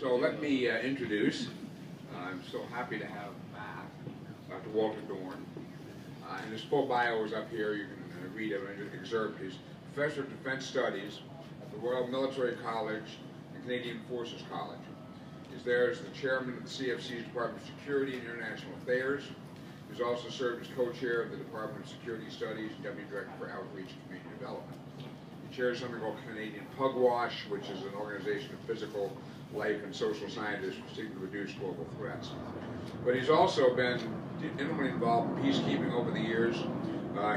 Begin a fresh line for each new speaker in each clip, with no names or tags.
So let me introduce, I'm so happy to have back Dr. Walter Dorn. And his full bio is up here, you can read it and excerpt. He's Professor of Defense Studies at the Royal Military College and Canadian Forces College. He's there as the chairman of the CFC's Department of Security and International Affairs. He's also served as co-chair of the Department of Security Studies and Deputy Director for Outreach and Community Development. He chairs something called Canadian Pugwash, which is an organization of physical, life, and social scientists seeking to reduce global threats. But he's also been intimately involved in peacekeeping over the years.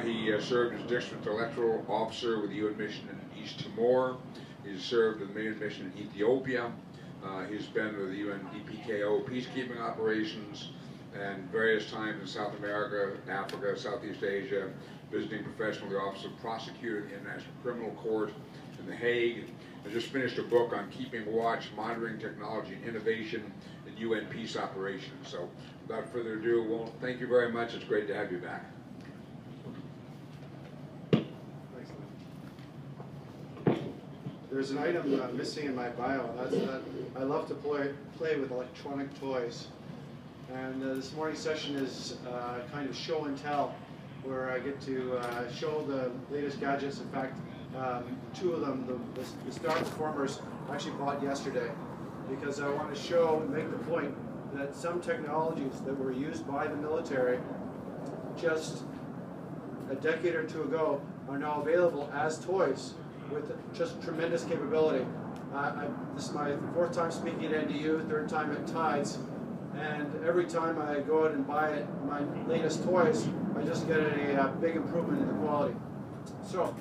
He served as District Electoral Officer with the UN Mission in East Timor. He's served with the UN Mission in Ethiopia. He's been with the UN DPKO peacekeeping operations and various times in South America, Africa, Southeast Asia, visiting professionally the Office of Prosecutor at the International Criminal Court in The Hague. I just finished a book on keeping watch, monitoring technology and innovation in UN peace operations. So without further ado, Walt, thank you very much. It's great to have you back.
There's an item missing in my bio. That's that I love to play with electronic toys. And this morning's session is kind of show and tell, where I get to show the latest gadgets. In fact, two of them, the star performers, I actually bought yesterday, because I want to show and make the point that some technologies that were used by the military just a decade or two ago are now available as toys with just tremendous capability. This is my fourth time speaking at NDU, third time at TIDES, and every time I go out and buy my latest toys, I just get a big improvement in the quality. So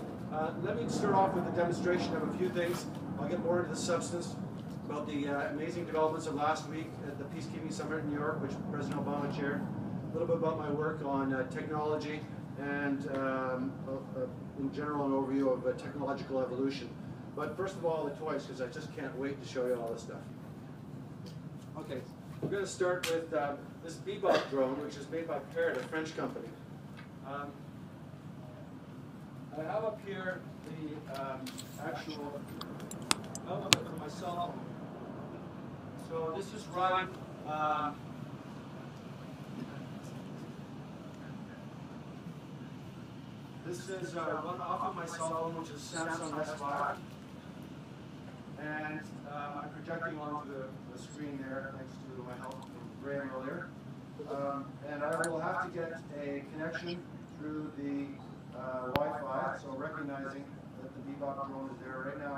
let me start off with a demonstration of a few things. I'll get more into the substance about the amazing developments of last week at the Peacekeeping Summit in New York, which President Obama chaired. A little bit about my work on technology and in general an overview of technological evolution. But first of all, the toys, because I just can't wait to show you all this stuff. Okay, we're going to start with this Bebop drone, which is made by Parrot, a French company. I have up here the actual output for my cell phone. So this is run this is run off of my cell phone, which is Samsung S5. And I'm projecting onto the screen there, thanks to my help from Graham earlier. And I will have to get a connection through the Wi-Fi, so recognizing that the Bebop drone is there. Right now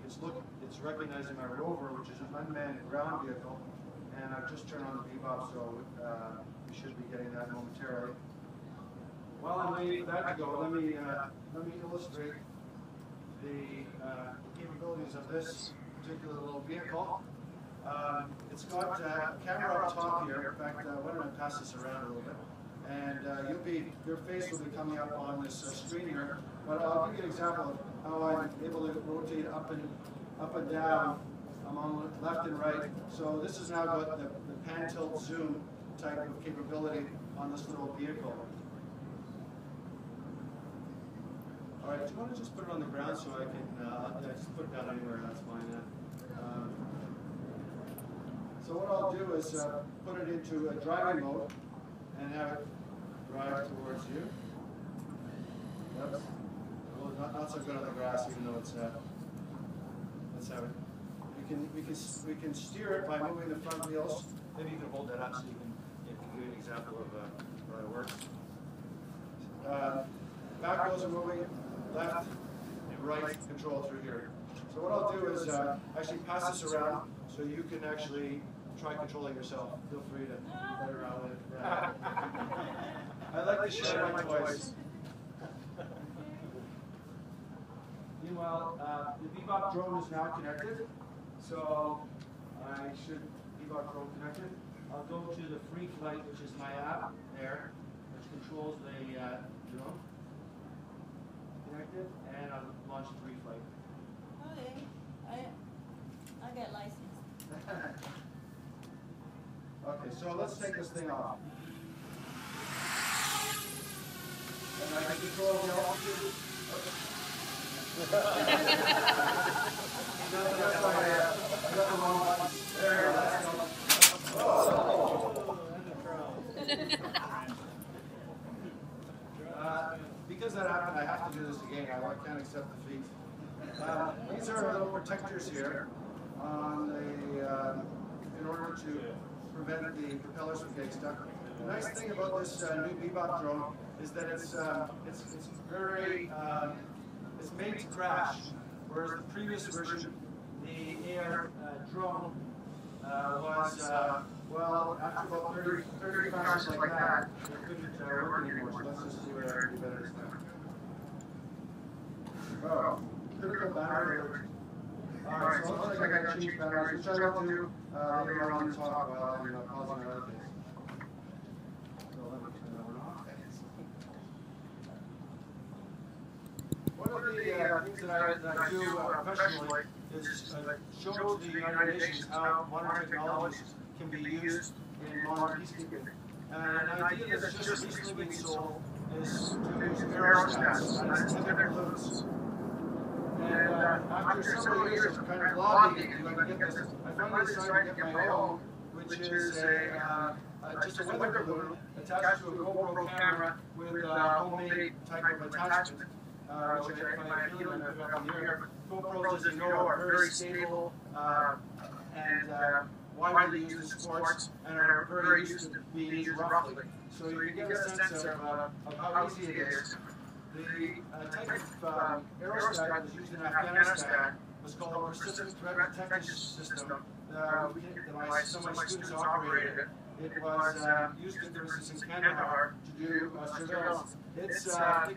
it's recognizing my rover, which is an unmanned ground vehicle, and I've just turned on the Bebop, so we should be getting that momentarily. While I'm waiting for that to go, let me illustrate the capabilities of this particular little vehicle. It's got a camera up top here. In fact, why don't I pass this around a little bit? And your face will be coming up on this screen here. But I'll give you an example of how I'm able to rotate up and down among left and right. So this has now got the pan tilt zoom type of capability on this little vehicle. All right, do you want to just put it on the ground so I can just put it down anywhere? That's fine. So what I'll do is put it into a driving mode and have it drive towards you. Oops. Well, not so good on the grass, even though it's. Let's have it. We can steer it by moving the front wheels. Maybe you can hold that up so you can give an example of how it works. Back wheels are moving, left and right control through here. So what I'll do is actually pass this around so you can actually try controlling yourself. Feel free to play around with it. I like to share my toys. Meanwhile, the Bebop drone is now connected. So I should Bebop drone connected. I'll go to the free flight, which is my app there, which controls the drone. Connected, and I'll launch free flight.
Okay, I got license.
Okay, so let's take this thing off. And I can control the altitude. I got the wrong buttons. There can't accept defeat. These are little protectors here on the, in order to prevent the propellers from getting stuck. The nice thing about this new Bebop drone is that it's very, it's made to crash, whereas the previous version, the air drone, was, well, after about 30 crashes like that, it couldn't work anymore. So let's just see what our better is now. Oh, critical battery alert. Alright, so it looks like I got to change batteries, which I will do later on in the talk while I'm pausing other things. So let me turn that one off. One of the things that I do professionally is show to the United Nations how modern technologies can be used in modern peacekeeping. And an idea that's just recently been sold is to use aerostats, that is tether balloons. And after several years of kind of lobbying to get this, I finally decided to get my own, which is just a weather balloon attached to a GoPro camera with a homemade type of attachment, which if I feel it, I put it up on the air. GoPros, as you know, are very stable and widely used in sports and are very used to being used roughly. So you can get a sense of how easy it is. The type of aerostat that was used in Afghanistan was called a persistent threat detection system. Some of my students operated it. It was used, for instance, in Kandahar to do surveillance. It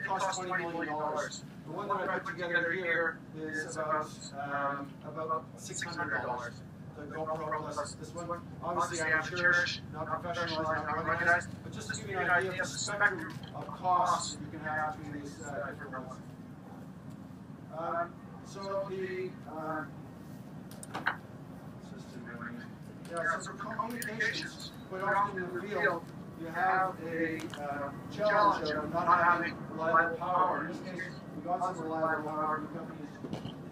cost $20 million. The one that I put together here is about $600. The GoPro plus this one. Obviously, I'm amateurish, not professional, not ruggedized, but just to give you an idea of the spectrum of costs that you can have between these different ones. So so for communications, quite often in the field, you have a challenge of not having reliable power. In this case, we got some reliable power from companies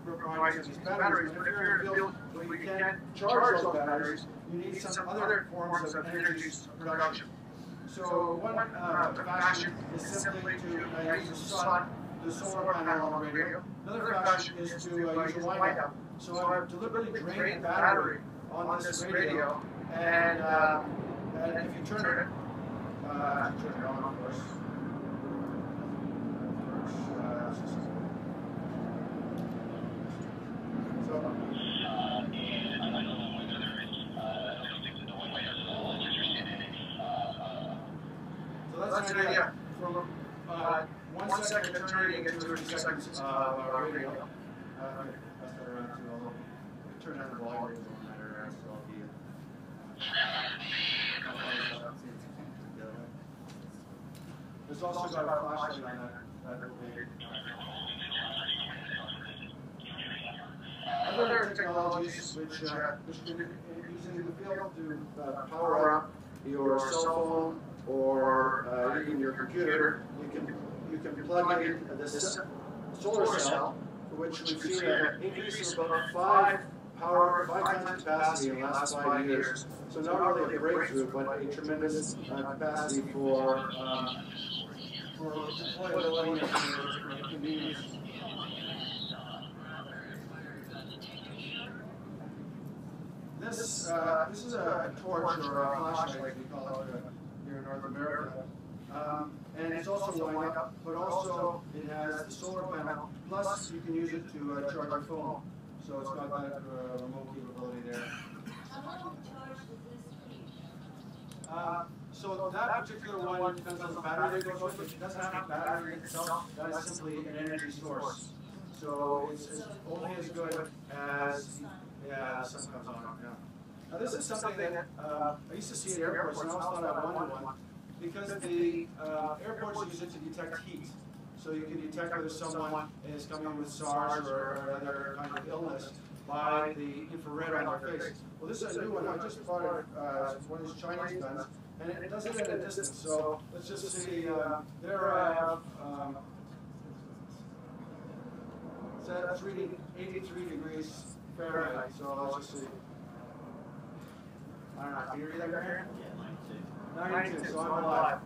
providing these batteries, but if you're in a field where you can't charge those batteries, you need some other forms of energy production. So one fashion is simply to use the sun, the solar panel on the radio. Another fashion is to use a wind-up. So I've deliberately drained the battery on this radio, and if you turn it on, of course. So that's an idea. From 1 second of turning into 30 seconds of radio. That's better around too, although turn down the volume on that area, so I'll be There's also got a flashlight on that little baby. Other technologies which can be used in the field to power up your cell phone or even your computer. You can plug in this solar cell, which we've seen an increase of about 5 times capacity in the last 5 years. So not really a breakthrough, but a tremendous capacity for deployability and convenience. This is a torch or a flashlight, we call it here in North America. And it's also wind up, but also it has the solar panel, plus you can use it to charge your phone. So it's got that remote capability there.
How long charge does this keep?
So that particular one depends on the battery that goes with it. It doesn't have a battery itself, that is simply an energy source. So it's only as good as the sun comes on. Yeah. Now this is something that I used to see at airports, and I always thought I wanted one, because the airports use it to detect heat. So you can detect whether someone is coming with SARS or another kind of illness by the infrared on their face. Well, this is a new one. I just bought it, one of these Chinese guns, and it does it at a distance. So let's just see, there I have, so that's reading 83 degrees Fahrenheit, so let's just see. I don't know, can you read that right here? Yeah, 92. 92, so I'm alive.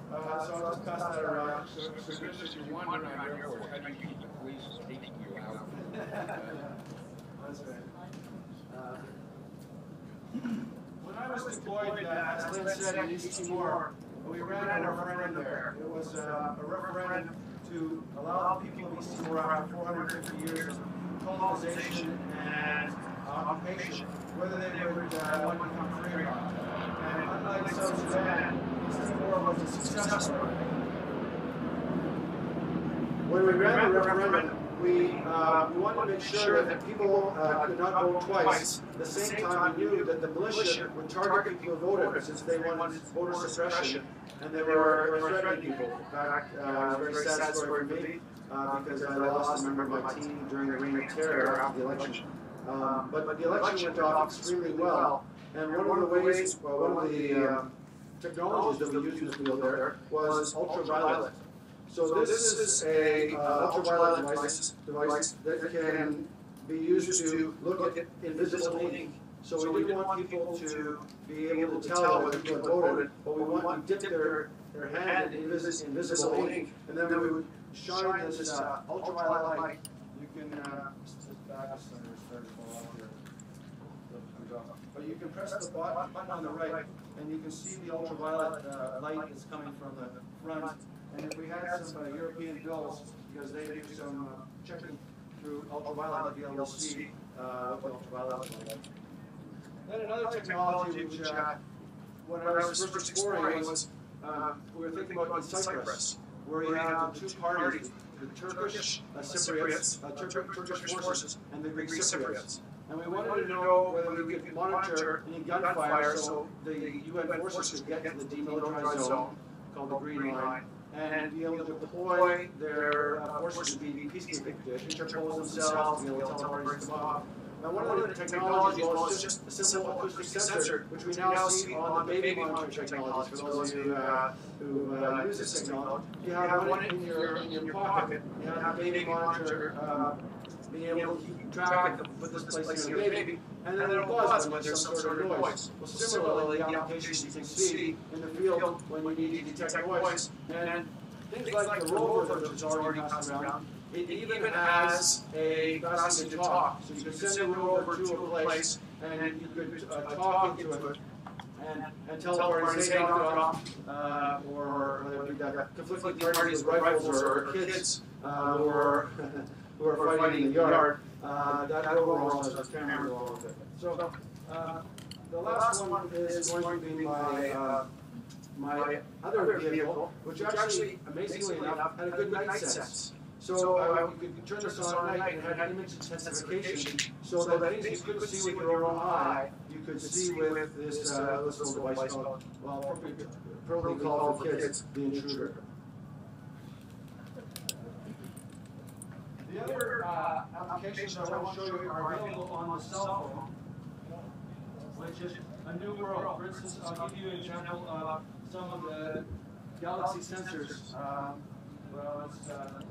So I'll just pass that around.
So just if you wander around airports, how do you keep the police taking you out?
That's right. When I was deployed, as Lynn said, in East Timor, we ran a referendum there. It was a referendum to allow the people of East Timor after 450 years of colonization and occupation, whether they would want to become free or not. And unlike South Sudan, East Timor was a success story. When we ran the referendum, we wanted to make sure that people could not vote twice. At the same time, we knew that the militia would target people who voted since they wanted voter suppression, and they were threatening people. In fact, it was a very sad story for me because I lost a member of my team during the reign of terror after the election. But the election went off extremely well, and one of the technologies that we used in the field there was ultraviolet. So this is a ultraviolet device that can be used to look at invisible ink. So we didn't want people to be able to tell whether people had voted, but we want to dip their hand in invisible ink, and then we would shine this ultraviolet light. You can but you can press the button on the right, and you can see the ultraviolet light is coming from the front. And if we had some European bills, because they do some checking through ultraviolet, you'd be able to see what the ultraviolet is like. Then another technology which, when I was first exploring, was we were thinking about in Cyprus, where you have two parties, the Turkish Cypriots, Turkish forces, and the Greek Cypriots. And we wanted to know whether we could monitor any gunfire so the UN forces could get to the demilitarized zone, called the Green Line, and be able to deploy their forces to be peacekeeping, to interpose themselves, to be able to tell parties to stop. Now, one of the technologies was just a simple acoustic sensor, which we now see on the baby monitor technology. For those of you who use this technology, you have one in your pocket. You have the baby monitor being able to keep track of what this place in your baby, and then it'll buzz when there's some sort of noise. Well, similarly, the applications you can see in the field when you need to detect noise, and things like the rover, which is already passed around, it even has a capacity to talk. So you can send the rover to a place, and you could talk into it and tell the parties, hey, knock it off, or whether it be that conflicting parties with rifles or kids who are fighting in the yard. That rover also has a camera all over it. So the last one is going to be my other vehicle, which actually, amazingly enough, had a good night sense. So you could turn this on at night and had image intensification, so that things you couldn't see with your own eye, you could see with this little device called, well, appropriately called for kids, the Intruder. The other applications I want to show you are available on the cell phone, which is a new world. For instance, I'll give you an example of some of the Galaxy sensors. Well, it's that.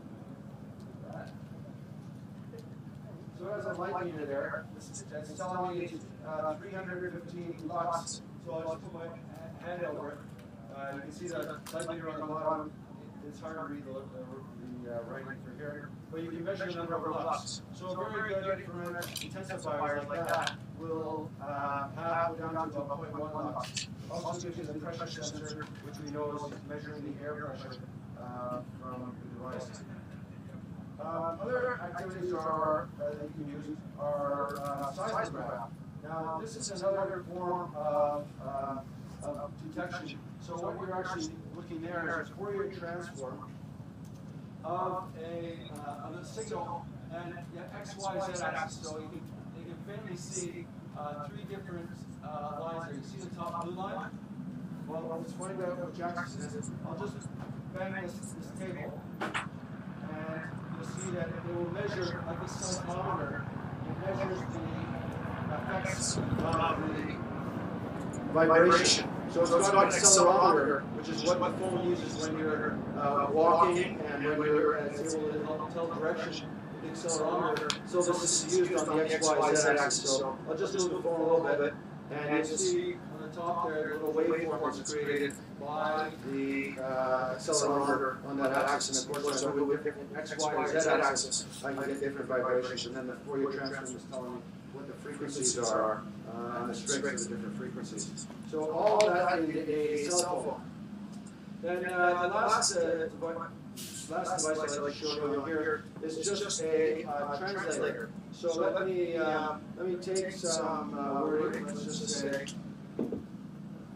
So as I'm liking it there, it's telling me it's $315. So I'll just put my hand over it. You can see the light meter on the bottom. It's hard to read the writing for here, but you can measure the number of lux. So a very good infrared intensifier like that will go down to about 0.1 lux. Also gives you the pressure sensor, which we know is measuring the air pressure from the device. Other activities that you can use are seismograph. Now, this is another form of detection. So what you're actually looking there is Fourier transform of a signal and X, Y, Z axis. So you can faintly see three different lines there. You see the top blue line? Well, let's find out what Jackson is. I'll just bang this table, and you'll see that it will measure, like a seismometer, it measures the effects of the vibration. So it's got an accelerometer, which is what the phone uses when you're walking and when you're able to tell direction. The accelerometer. So this is used on the X, Y, Z axis. So I'll just move the phone a little bit, and you'll see on the top there, a little waveform that's created by the accelerometer on that axis. And of course, I move with X, Y, or Z axis, I can get different vibrations. And then the Fourier transform is telling me what the frequencies are and the strengths of the different frequencies. So all of that in a cell phone. Then the last device I like to show you here is just a translator. So let me take some wording. Let's just say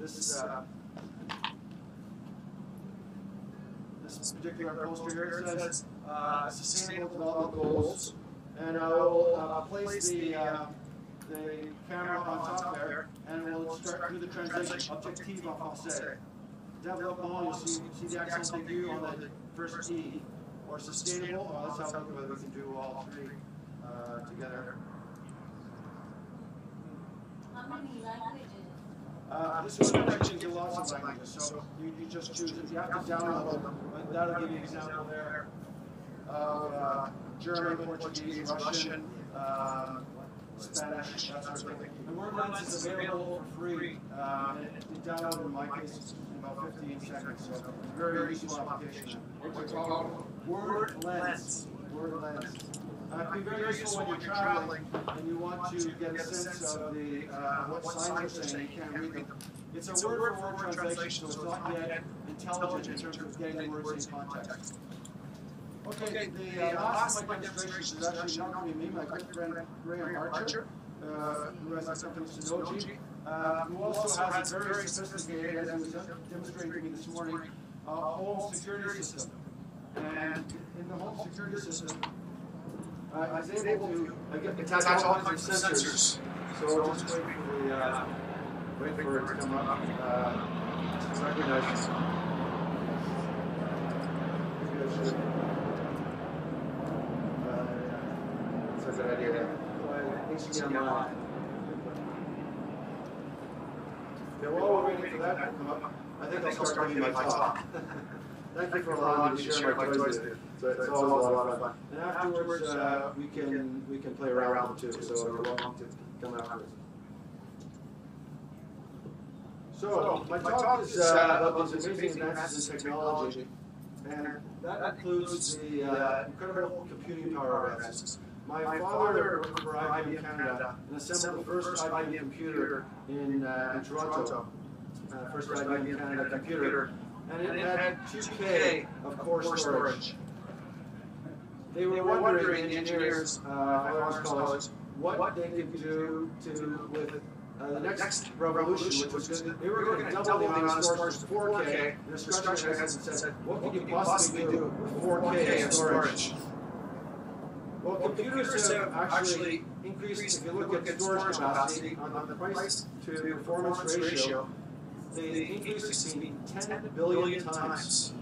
this particular poster here says Sustainable Development Goals, and I will place the camera on top there, and we'll start through the translation. Objectif en français. Développement, you'll see the accent aigu on the first E. Or sustainable, let's have a look at whether we can do all three together.
How many languages?
This one actually do lots of languages, so you just choose it. You have to download them, but that'll give you an example there of German, Portuguese, Russian, Spanish, that sort of thing. And WordLens is available for free. You download in my case in about 15 seconds, so it's a very useful application.
What's it called?
WordLens. WordLens. It can be very useful when you're traveling and you want to get a sense of the what signs are saying. You can't read them. It's a word-for-word translation, so it's not yet intelligent in terms of getting the words in context. Okay, the last of my demonstrations is actually not going to be me, my good friend Graham Archer, who has the company Synology, who also has a very sophisticated, as he was demonstrating to me this morning, home security system. And in the home security system, I was able to attach all kinds of sensors. So I'll just wait for it to come up. Recognize. That's a good idea. HDMI. Yeah, while we're waiting for that to come up, I think I'll start giving my talk. Thank you for allowing me to share my toys with you. It's always a lot of fun. And afterwards, we can play around with them too. So you're welcome to come afterwards. So my talk is about these amazing advances in technology, and that includes the incredible computing power advances. My father worked for IBM Canada and assembled the first IBM computer in Toronto, first IBM Canada computer, and it had 2K of core storage. They were wondering, the engineers at Lawrence College, what they could do with the next revolution, which was they were going to double the amount of storage to 4K. And the discussion said, what could you possibly do with 4K of storage? Well, computers have actually increased, if you look at storage capacity on the price to performance ratio, they increased between 10 billion times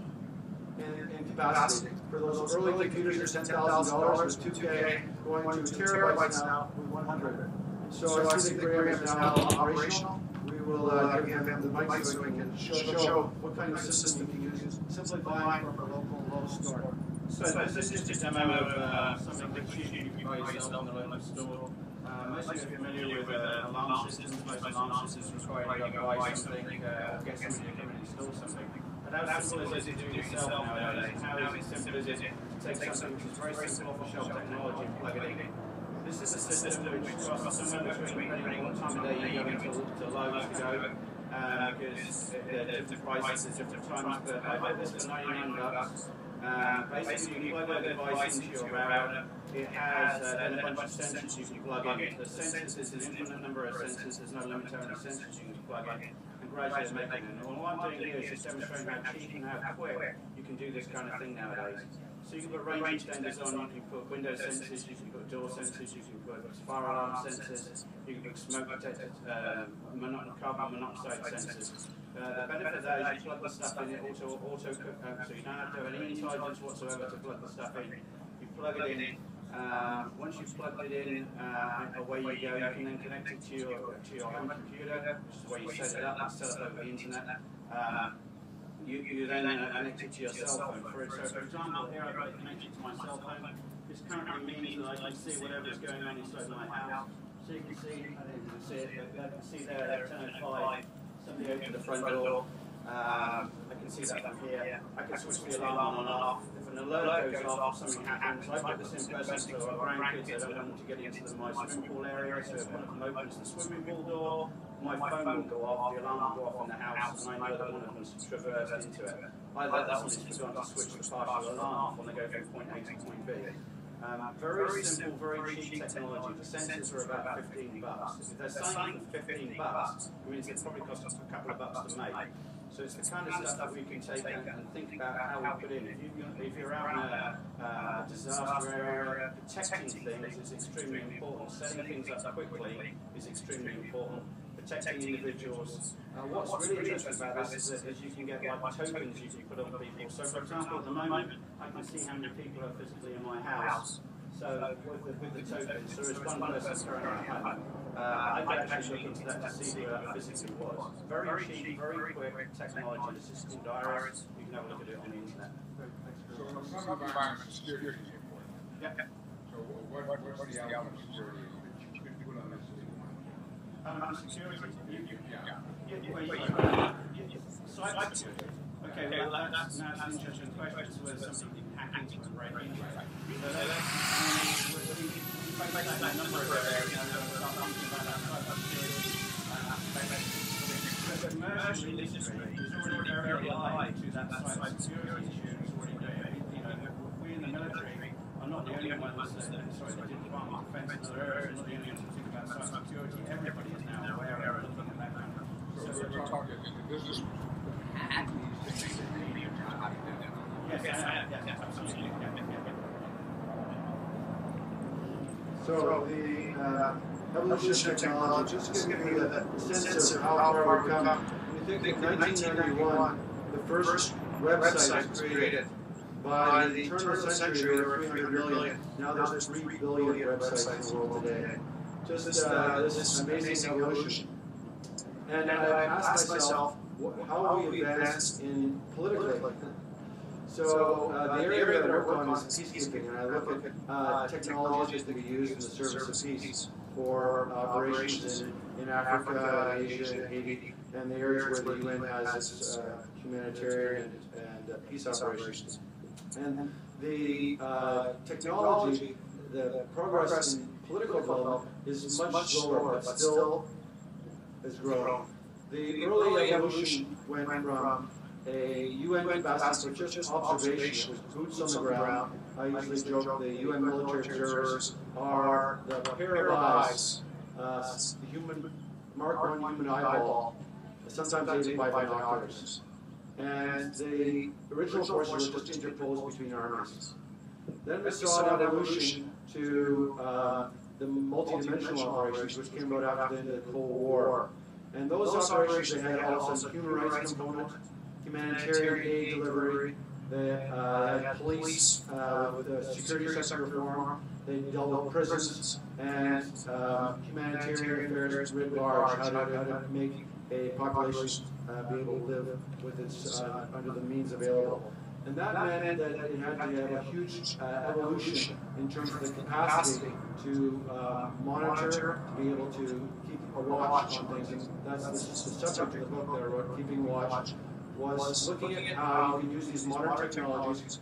in capacity. For those early computers at $10,000 with 2K, going to terabytes now with 100. So I see that Graham is now operational. We will give him the mic so he can show what kind of system you can use, simply buying from a local low store.
So this is just a demo of something that you can buy yourself on the local store. Most of you are familiar with alarm systems. Most alarm systems require you to buy something or get somebody to come and install something. But how simple is it to do yourself nowadays? How simple is it to take something which is very simple off-the-shelf technology and plug it in? This is a system which costs somewhere between, depending on what time of day you go to Lowe's to go, because there are different prices at different times. But I bought this for $99. Basically, you plug a device into your router. It has then a bunch of sensors you can plug in. The sensors is an infinite number of sensors. There's no limit to how many sensors you can plug in. And gradually making them. And all I'm doing here is just demonstrating how cheap and how quick you can do this kind of thing nowadays. So you can put range extenders on, you can put window sensors, you can put door sensors, you can put fire alarm sensors, you can put smoke detectors, carbon monoxide sensors. The benefit of that is you plug the stuff in, it auto cook, so you don't have to have any intelligence whatsoever to plug the stuff in. You plug it in. Once you've plugged it in, away you go. You can then connect it to your home computer, which is where you set it up. It's set up over the internet. You then connect it to your cell phone. For example, here I've got it connected to my cell phone. This currently means that I can see whatever is going on inside my house. So So you can see, I don't know if you can see it, but I can see there at 10:05, somebody opened the front door. I can see that from here. I can switch the alarm on and off. If an alert goes off, something happens. I put this in person so our grandkids, I don't want them to get into my swimming pool area. So if one of them opens the swimming pool door, my phone will go off, the alarm will go off in the house, and I know that one of them's traversed into it. Either somebody's forgotten to switch the partial alarm off when they go from point A to point B. Very simple, very cheap technology. The sensors are about $15. If they're selling for $15, it means it probably costs us a couple of bucks to make. So it's the kind of stuff that we can take and think about how we put in. If you're out in a disaster area, protecting things is extremely important. Setting things up quickly is extremely important. Protecting individuals. What's really interesting about this is that you can get like tokens you can put on people. So for example, at the moment, I can see how many people are physically in my house. So with the tokens, there is one person currently at home. I could actually look into that to see who that physically was. Very cheap, very quick technology. This is called Iris. You can have a look at it on the internet.
So some environment security is important.
Yeah.
So what are the elements of security you can put on this?
Security.
Yeah.
Cyber security. Okay, well that's an interesting question. So whether something can hack into and break into it. So that's a number of areas. The commercial industry is already very alive to that cyber security issue. It's already doing. We in the military are not the only ones that, the Department of Defense and other areas are not the only ones that think about cyber security. Everybody is now aware of looking at that kind of.
So we're talking business hack these things that maybe you're trying to do that.
Yes, absolutely.
So the evolution of technology, just to give you the sense of how far we've come. When you think of 1991, the first website was created. By the turn of the century, there were 300 million. Now there's 3 billion websites in the world today. Just this amazing evolution. And I asked myself, how we advance in politically. So the area that I work on is peacekeeping, and I look at technologies that we use in the service of peace for operations in Africa, Asia, Haiti, and the areas where the UN has its humanitarian and peace operations. And the technology, the progress in political development is much slower, but still has grown. The early evolution went from a UN capacity for just observation, with boots on the ground. I usually joke the UN military observers are the pair of eyes, the human, mark one human eyeball, sometimes aided by binoculars. And the original forces were just interposed between armies. Then we saw an evolution to the multidimensional operations, which came about after the end of the Cold War. And those operations, they had also a human rights component, humanitarian aid delivery, they had police with the security sector reform, they dealt with prisons, and humanitarian affairs writ large, how to make a population be able to live with its under the means available. And that meant that it had to have a huge evolution in terms of the capacity to monitor, to be able to keep a watch on things. And that's the subject of the book that I wrote, Keeping Watch, was looking at how you can use these modern technologies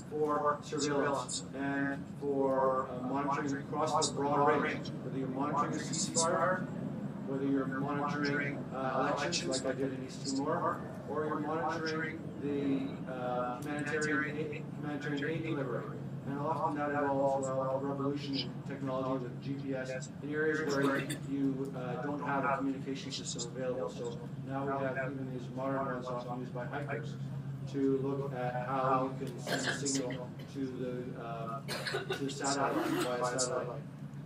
for surveillance and for monitoring across the broad range, whether you're monitoring a ceasefire, whether you're monitoring elections like I did in East Timor, or you're monitoring the humanitarian aid delivery. And often that involves a revolution in technology with GPS in areas where you don't have a communication system available. So now we have even these modern ones often used by hikers to look at how you can send a signal to the satellite via satellite.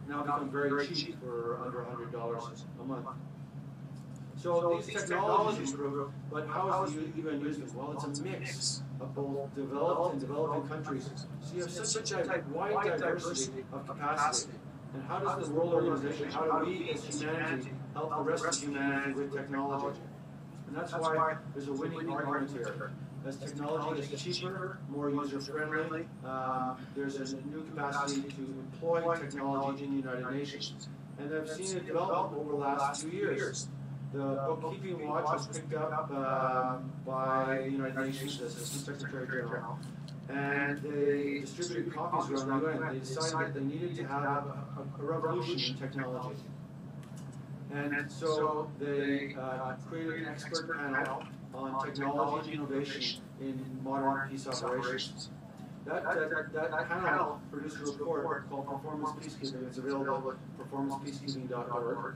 Now become very cheap for under $100 a month. So these technologies improve, but how is it even used? Well, it's a mix of both developed and developing countries. So you have such a wide diversity of capacity. And how does the World Organization, how do we as humanity help the rest of humanity with technology? And that's why there's a winning argument here. As technology is cheaper, more user-friendly, there's a new capacity to employ technology in the United Nations. and I've seen it develop over the last 2 years. The bookkeeping watch was picked up by the United Nations, the Assistant Secretary General, and they distributed copies around the UN. They decided that they needed to have a revolution in technology. And so they created an expert panel on technology and innovation in modern peace operations. That panel produced a report called Performance Peacekeeping. It's available at performancepeacekeeping.org.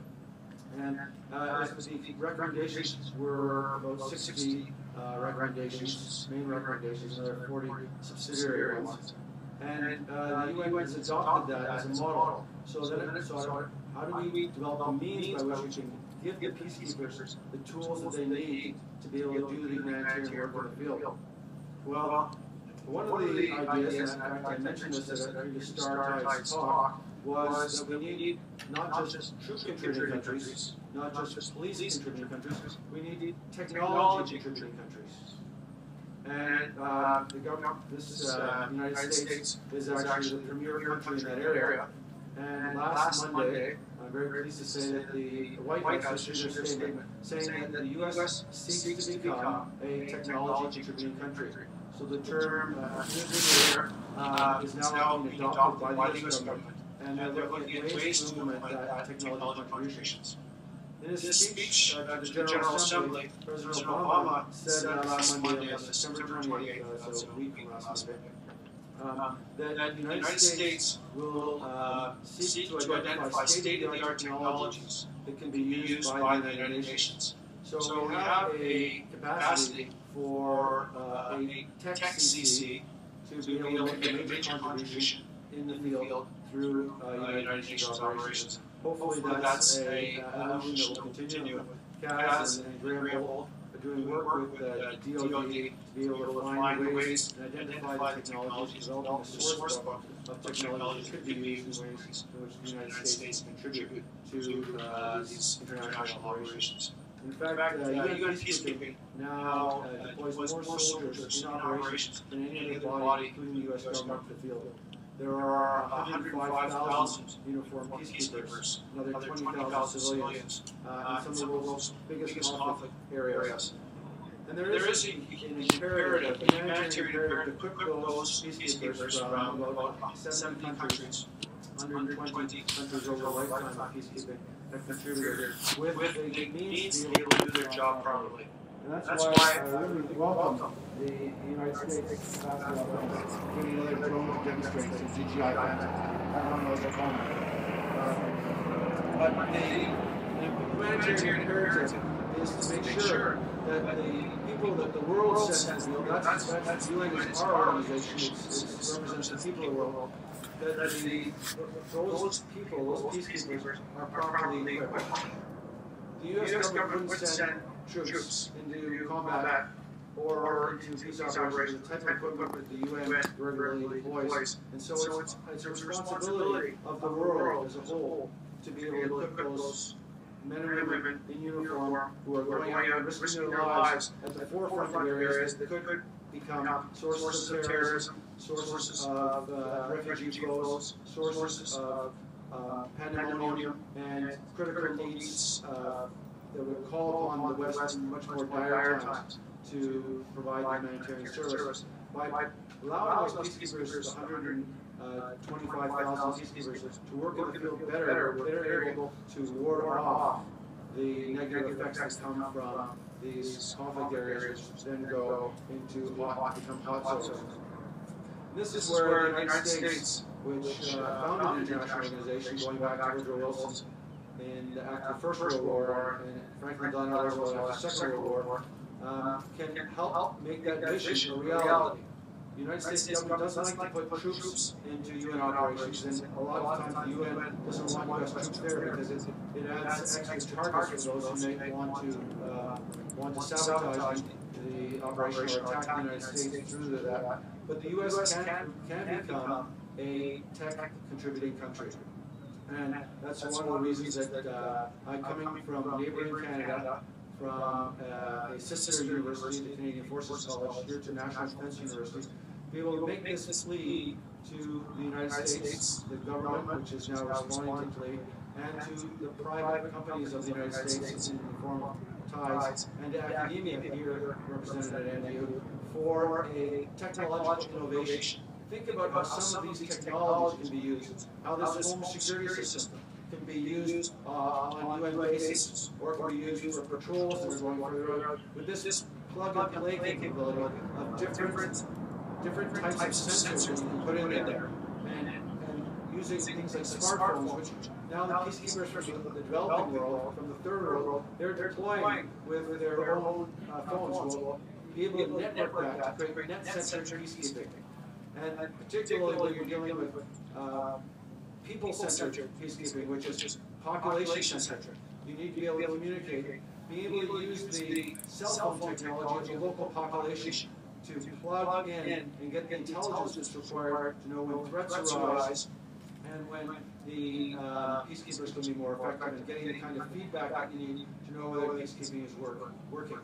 And the recommendations were about 60 recommendations, main recommendations, and there are 40 subsidiary ones. And the UN has adopted that as a model. So then it sought, how do we develop a means by which we can give the peacekeepers the tools that they need to be able to do the humanitarian work in the field? Well, one of the ideas, and I mentioned this at a previous Star Tides talk, was that we need not just troop-contributing countries, not just police-contributing countries, we need technology-contributing countries. And the government, United States is actually the premier country in that area. And last Monday, I'm very pleased to say that the White House issued a statement saying that the U.S. seeks to become a technology-contributing country. So the term is now being adopted by the U.S. government, and they're looking at ways to implement that technology contributions. In his speech to the General Assembly, President Obama said last Monday, on September 28th, so a week from last Monday, that the United States will seek to identify state-of-the-art technologies that can be used by the United Nations. So we have a capacity for a tech CC to be able to make a major contribution in the field through United Nations operations. Hopefully that's an evolution that will continue. Kaz and Graham Bolt are doing work with DOD to be able to find ways and identify the technologies, developing a source book of technology that could be used in ways in which the United States can contribute to these international operations. In fact, UN Peacekeeping now deploys more soldiers in operations than any other body, including the U.S. government, in the field. There are 105,000 uniformed peacekeepers, another 20,000 civilians, in some of the world's biggest conflict areas. And there is an imperative, a humanitarian imperative, to equip those peacekeepers from about 70 countries, 120 countries over a lifetime of peacekeeping, have contributed with the means to be able to do their job properly. And that's why I really welcome the United States ambassador getting another drone to demonstrate some GGI content. I don't know what's on but the humanitarian imperative is to make sure that the people that the world sends, that's UN is our organization, it represents the people of the world, that those people, those peacekeepers, are properly equipped. The U.S. government would send troops into combat or into peace operations, the type of equipment that the UN regularly deploys. And so it's a responsibility of the world as a whole to be able to equip those men and women in uniform who are going out and risking their lives at the forefront of areas that could become sources of terrorism, sources of refugee flows, sources of pandemonium, and critical needs that would call upon the West in much more dire times to provide humanitarian service. By allowing those peacekeepers, 125,000 peacekeepers, to work in the field better, they're able to ward off the negative effects that come from these conflict areas, which then go into become hot zones. This is where the United States, which founded the international organization going back to Woodrow Wilson after the First World War and Franklin Delano Roosevelt after the Second World War, can help make that vision a reality. The United States government doesn't like to put troops into UN operations, and a lot of times the UN doesn't want US troops there because it adds extra targets for those who may want to sabotage the operation or attack the United States through that. But the US can become a tech contributing country. And that's one of the reasons that I'm coming from neighboring Canada, from a sister university, the Canadian Forces College, here to National Defence University, be able to make this plea to the United States, the government, which is now responding to the plea, and to the private companies of the United States in the form of TIDES, and to academia here represented at NU for a technological innovation. Think about how some of these technologies can be used, how this home security system can be used on UN bases, or can be used for patrols that are going further out, with this plug-and-play capability of different types of sensors that you can put in there, and using things like smartphones, which now the peacekeepers from the developing world, from the third world, they're deploying with their own phones will be able to network that to create net-centered peacekeeping. And particularly when you're dealing with people-centered peacekeeping, which is population-centered, you need to be able to communicate, be able to use the cell phone technology of the local population to plug in and get the intelligence that's required to know when threats arise and when the peacekeepers can be more effective in getting the kind of feedback that you need to know whether peacekeeping is working.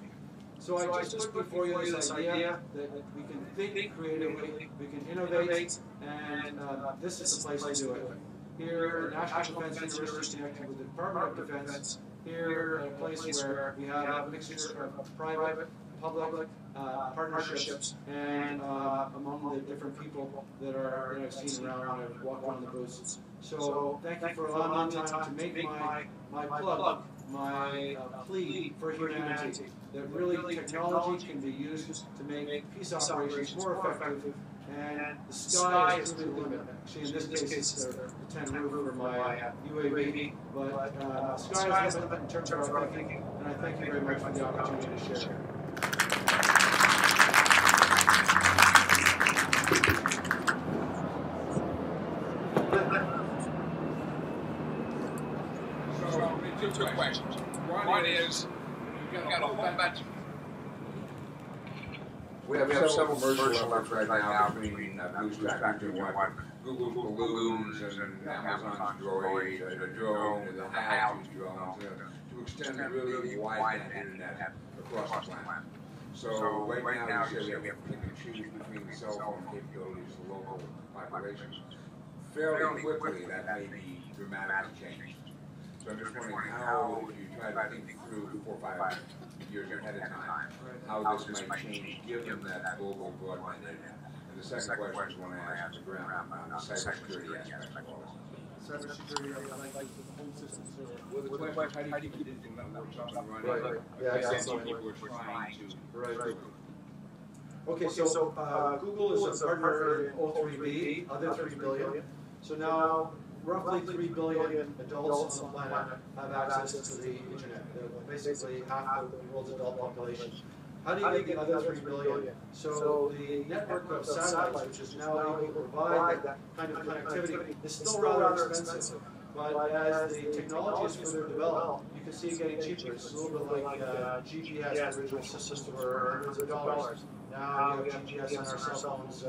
So I just put before you this idea that we can think creatively, we can innovate, and this is the place to do it. Here at National Defense University, connected with the Department of Defense, here at a place where we have a mixture of private, public partnerships, and among the different people that I've seen around and walked around the booths. So thank you for allowing me time to make my plug, my plea for humanity, that really technology can be used to make peace operations more effective, and the sky is really the limit. Actually, in this case, it's the tent roof for my UAV, but the sky is the limit in terms of our thinking, and I thank you very much for the opportunity to share.
Two questions. One is, you've got a whole bunch. We have several commercial efforts right now between Boost doing what Google balloons and Amazon's droid, the drone, and the Hatch's drones, to extend the really wide internet across the planet. So right now we say we have to pick and choose between the cell phone capabilities of the local populations. Fairly quickly, that may be dramatically changed. So I'm just wondering how, if you try to think through 4 or 5 years ahead of time, how this might change given that global broadband internet. And the second question I want to ask the ground on the cybersecurity aspect of all this.
Cybersecurity, like the home systems.
Well, the question is, how do you keep the digital networks up and running?
Right. Yeah, exactly.
We're trying to.
Right. Okay, so Google is a partner in O3B, other 3 billion. So now, roughly 3 billion adults on the planet have access to the internet. They're basically half of the world's adult population. How do you get the other 3 billion? So the network of satellites, which is now able to provide that kind of connectivity, is still rather expensive. But as the technology is further developed, you can see it getting cheaper. It's a little bit like GPS, the original systems were hundreds of dollars. Now we have GPS on our cell phones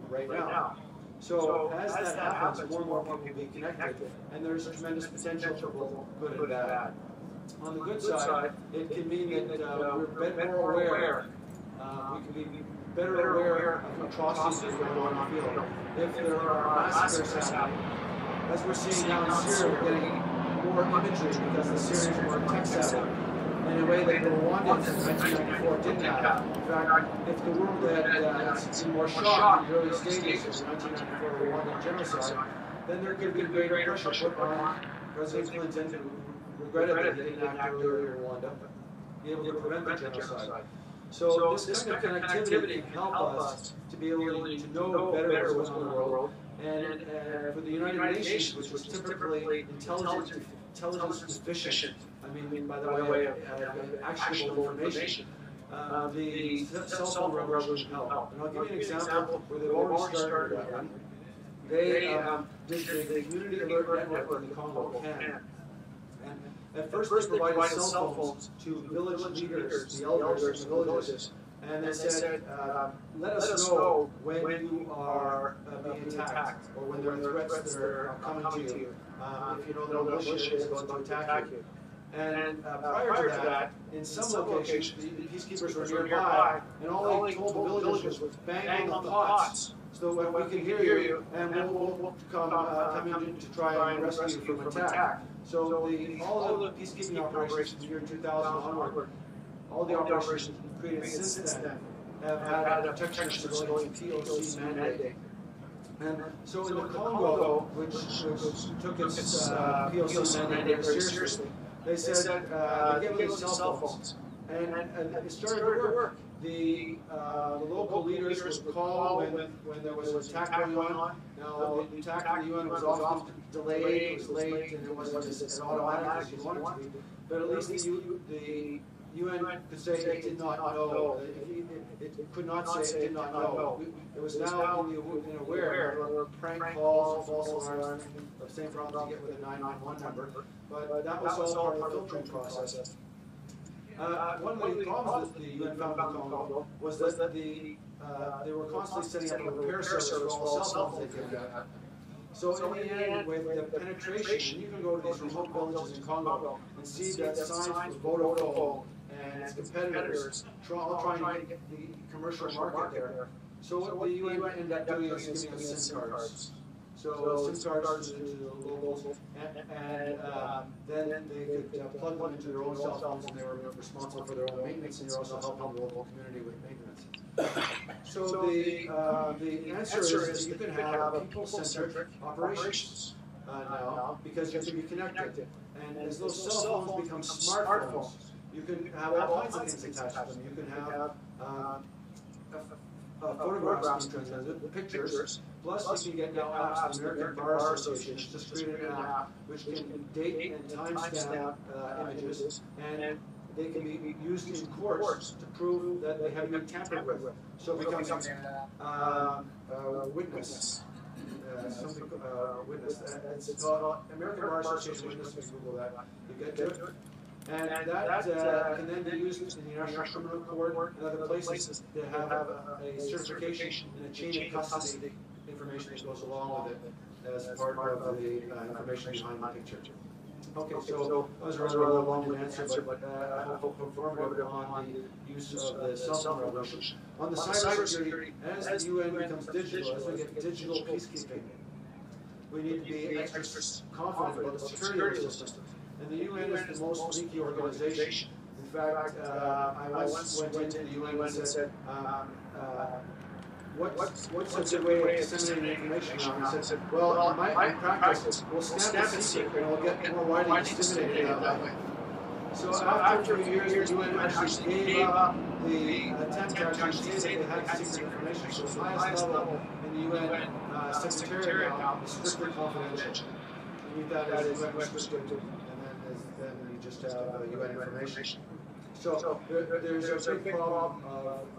right now. So as that happens, more and more people will be connected, and there's tremendous potential for both good and bad. On the good side, it can mean that we're a bit more aware. We can be better aware of atrocities that are going on in the field. If there are massacres happening, as we're seeing now in Syria, we're getting more imagery because the Syrians were tech-savvy in a way that the Rwandans in 1994 didn't have. In fact, if the world had seen more shock in the early stages of the 1994 Rwandan genocide, then there could be greater pressure put on President Clinton, who regretted that he didn't act earlier in Rwanda, be able to prevent the genocide. So this kind of connectivity can help us to be able to know better what's going on in the world. And for the United Nations, which was typically intelligence deficient, I mean, by the way of actionable information, the cell phone revolution helped. And I'll give you an example where they've already started that one. They did the Community Alert Network in the Congo, CAN. And at first they provided cell phones to village leaders, the elders in the villages, and they said, let us know when you are being attacked, or when there are threats that are coming to you. If you know that a militia is going to attack you. And prior to that, in some locations, the peacekeepers were nearby, and all they told the villagers was bang on the pots, so that we can hear you, and we'll come in to try and rescue you from attack. So all the peacekeeping operations from the year 2000 onward, all the operations created since then have had a protection of civilians POC mandate. And so in the Congo, which took its POC mandate very seriously, they said they gave them cell phones, and it started to work. The local leaders would call when there was an attack going on. Now the attack from the UN was often delayed, it was late, and it wasn't as automatic as you wanted it to be. But at least the UN could say it did not know. It could not say it did not know. It was now aware. There were prank calls, false alarms, the same problems you get with a 911 number. But that was all part of the filtering process. One of the problems that the UN found in Congo was that they were constantly setting up a repair service for all cell phones they could get. So in the end, with the penetration, you can go to these remote villages in Congo and see that signs with Vodafone and its competitors all trying to get the commercial market there. So what the UN ended up doing is giving us SIM cards. So SIM cards to the locals, and then they could plug them into their own cell phones, and they were responsible for their own maintenance, and you're also helping the local community with maintenance. So the answer is that you can have people-centric operations now, because you can be connected. And as those cell phones become smartphones, you can have all kinds of things attached to them. You can have photographs being transmitted, pictures, plus you can get now apps. The American Bar Association has just created an app which can date and timestamp images, and they can be used in courts to prove that they haven't been tampered with. So it becomes witness. Witness. It's called American Bar Association Witness. If you Google that, you get to it. And that can then be used in the International Criminal Court and other places to have a certification and a chain of custody information that goes along with it as part of the information behind the picture. Okay, so that was a rather long answer, but I hope informative on the use of the cell phone revolution. On the cybersecurity, as the UN becomes digital, as we get digital peacekeeping, we need to be extra confident about the security of the system. And the UN is the most leaky organization. In fact, I once went into the UN and said, what's a good way of disseminating information now? And he said, well, in my practice, we'll snap a secret and we'll get more widely disseminated that way. So after a few years, the UN actually gave up the attempt to actually say that they had secret information. So the highest level in the UN Secretariat now is strictly confidential. We need that as UN restricted. Then you just have UN information. So there's a big problem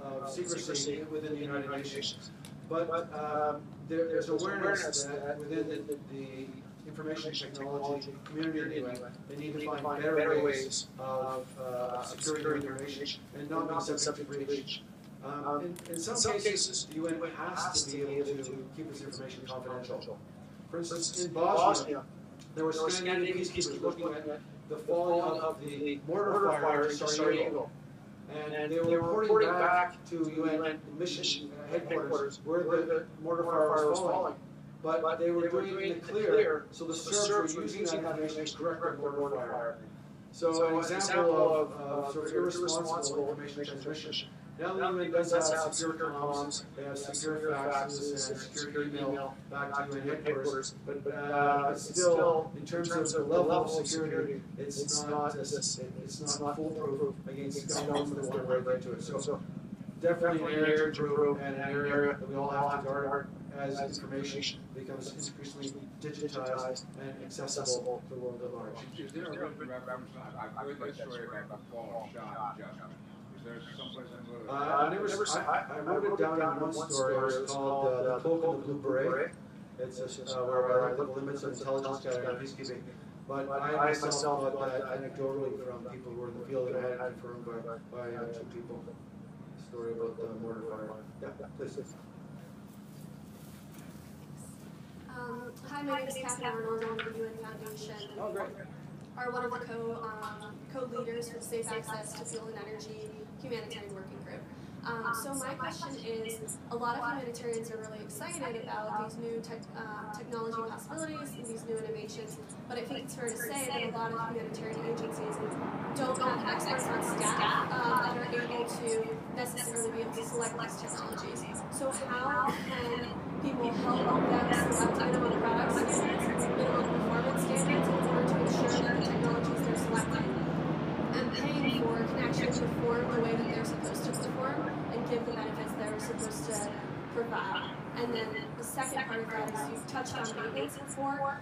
of secrecy within the United Nations. But there's awareness that within the information technology community in the UN, they need to find better ways of securing information and not being subject to breach. In some cases, the UN has to be able to keep this information confidential. For instance, in Bosnia, there were Scandinavian peacekeepers looking at the falling of the mortar fire in Sarajevo. And they were reporting back to UN mission headquarters where the mortar fire was falling. But they were doing it in the clear, so the Serbs were using that information to correct the mortar fire. So an example of sort of irresponsible information transmission. Now the UN does have secure comms, they have secure faxes and secure email back to UN headquarters, but still, in terms of the level of security, it's not foolproof against governments that want to break into it. So definitely an area to improve and an area that we all have to guard as information becomes increasingly digitized and accessible to the world at large.
Is there a written reference? I've heard that story about the fall of shot. Is there someplace in the
I wrote it down in one story. It's called The Cloak and the Blue Beret. It's where I look at the limits of intelligence gathering and peacekeeping. But I myself got that anecdotally from people who were in the field, and I had it confirmed by two people. A story about the mortar fire. Yeah, please.
Hi, my name is Catherine Arnold. I'm with the UN Foundation.
Oh, great.
are one of the co-leaders for the Safe Access to Fuel and Energy Humanitarian Working Group. So my question is, a lot of humanitarians are really excited about these new technology possibilities and these new innovations, but I think it's fair to say that a lot of humanitarian agencies don't have experts on staff that are able to necessarily be able to select these technologies. So how can people help them select minimum product standards, minimum performance standards in order to ensure that the technologies they're selecting and paying for can actually perform the way that they're supposed to perform and give the benefits they're supposed to provide? And then the second part of that is you've touched on maintenance before.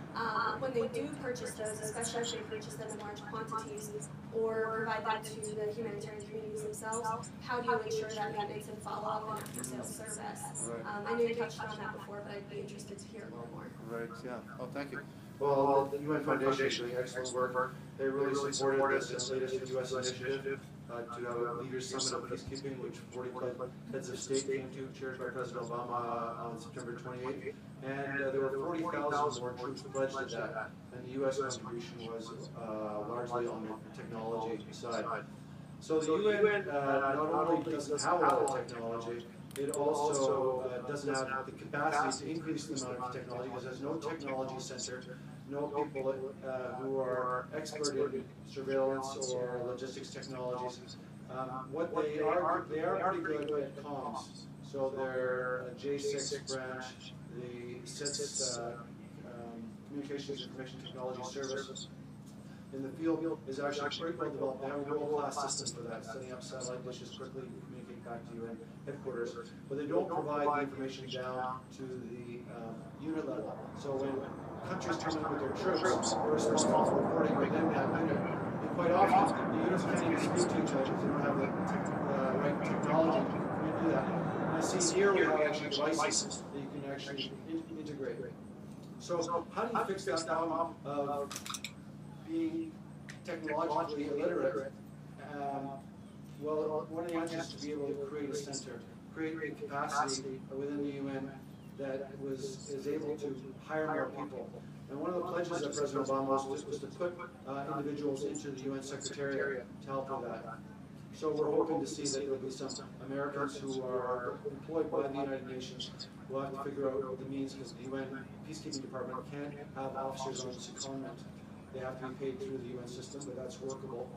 When they do purchase those, especially if they purchase them in large quantities or provide them to the humanitarian communities themselves, how do you ensure that maintenance and follow-up and after-sales service? I know you touched on that before, but I'd be interested to hear a little more.
Right, yeah. Oh, thank you. Well, the UN Foundation is doing excellent work. They really supported this latest U.S. initiative to have a Leaders Summit of Peacekeeping, which 40 heads of state came to, chaired by President Obama on September 28th. And there were 40,000 more troops pledged to that. And the U.S. contribution was largely on the technology side. So the UN not only doesn't have a lot of technology, it also doesn't have the capacity to increase the amount of technology because there's no technology center, no people who are expert in surveillance or logistics technologies. What they are pretty good at comms. So their J6 branch, the CITS, Communications Information Technology Service, in the field is actually pretty well developed. They have a world-class system for that, setting up satellite dishes quickly to communicate back to UN headquarters. But they don't provide the information down to the unit level. So when countries come in with their troops, they're responsible for reporting within that unit. And quite often, the units can't even speak to each other if they don't have the right technology to do that. And I see here we have actually devices that you can actually integrate. So how do you fix that problem of being technologically illiterate? Well, one of the answers is to be able to create a center, create a capacity within the UN that is able to hire more people. And one of the pledges that President Obama was to put individuals into the UN Secretariat to help with that. So we're hoping to see that there will be some Americans who are employed by the United Nations. We'll have to figure out the means because the UN Peacekeeping Department can't have officers on secondment. They have to be paid through the UN system, but that's workable.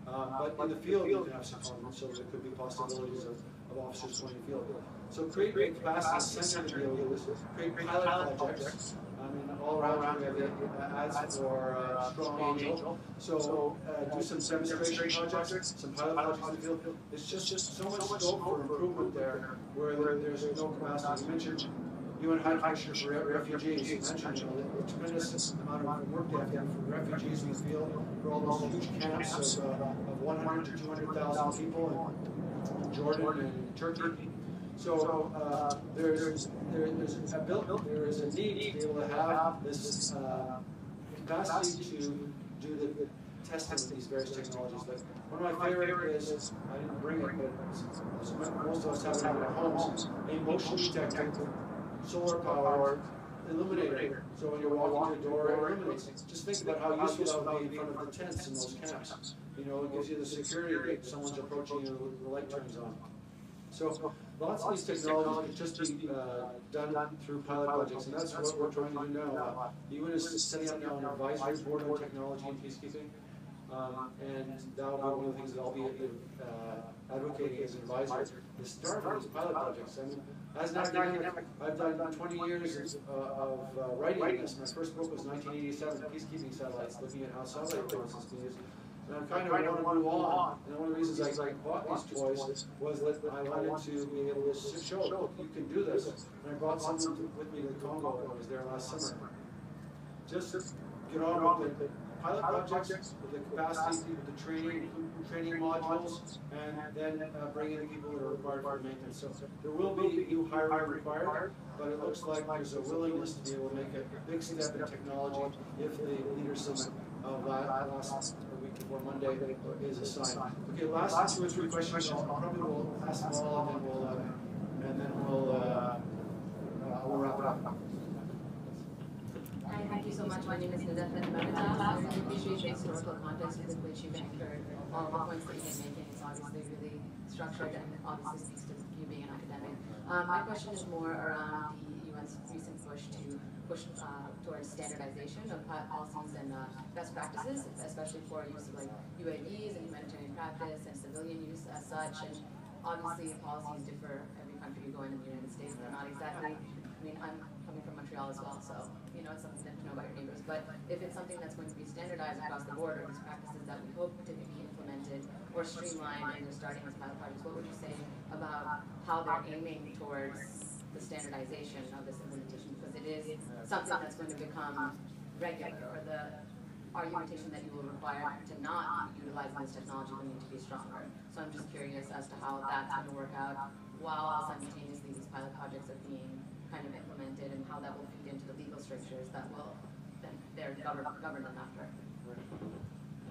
But in the field, you can have secondment, so there could be possibilities of officers going in the field. So create a capacity center to be able to do this. Create pilot projects. I mean, all around here we have the ads for Strong Angel. So do some demonstration projects, some pilot projects in the field. It's just so much scope for improvement there where there's no capacity. You mentioned UN High Commissioner for Refugees. You mentioned the tremendous amount of work they have to do for refugees in the field, for all those huge camps of 100 to 200,000 people in Jordan and Turkey. So there is a need to be able to have this capacity to do the testing of these various technologies. Like one of my favorite is, I didn't bring it, but most of us have it in our homes, a motion detector, solar powered illuminator. So when you're walking to the door, it illuminates. Just think about how useful that would be in front of the tents in those camps. You know, it gives you the security that someone's approaching you, the light turns on. So lots of these technologies can just be done through pilot projects, and that's what we're trying to do now. The UN is setting up now an advisory board on technology and peacekeeping, and that will be one of the things that I'll be advocating as an advisor. The start of these pilot projects. I mean, as an academic, I've done 20 years of writing on this. My first book was 1987, Peacekeeping Satellites, looking at how satellite phones is being used. And I kind of want to move on. And one of the reasons I bought these toys was that I wanted to be able to show, look, you can do this. And I brought someone with me to the Congo when I was there last summer. Just get on with the pilot projects, with the capacity, with the training modules, and then bring in the people that are required for maintenance. So there will be new hiring required, but it looks like there's a willingness to be able to make a big step in technology if the Leaders Summit of last week before Monday is assigned. Okay, last 2 or 3 questions. I'll probably will ask them all, and then we'll wrap it up.
Hi, thank you so much. My name is Nideth Benedict. I really appreciate the historical context with which you've anchored all the points that you've been making. It's obviously really structured and obviously speaks to you being an academic. My question is more around the UN's recent push towards standardization of policies and best practices, especially for use of like UAVs and humanitarian practice and civilian use as such. And obviously policies differ every country you go in the United States. They're not exactly, I mean, I'm coming from Montreal as well, so you know it's something to know about your neighbors. But if it's something that's going to be standardized across the board, or these practices that we hope to be implemented or streamlined and they're starting as pilot projects, what would you say about how they're aiming towards the standardization of this implementation? Because it is something that's going to become regular, or the argumentation that you will require to not utilize this technology will need to be stronger. So I'm just curious as to how that's going to work out while simultaneously these pilot projects are being kind of implemented, and how that will feed into the legal strictures that will then govern them after.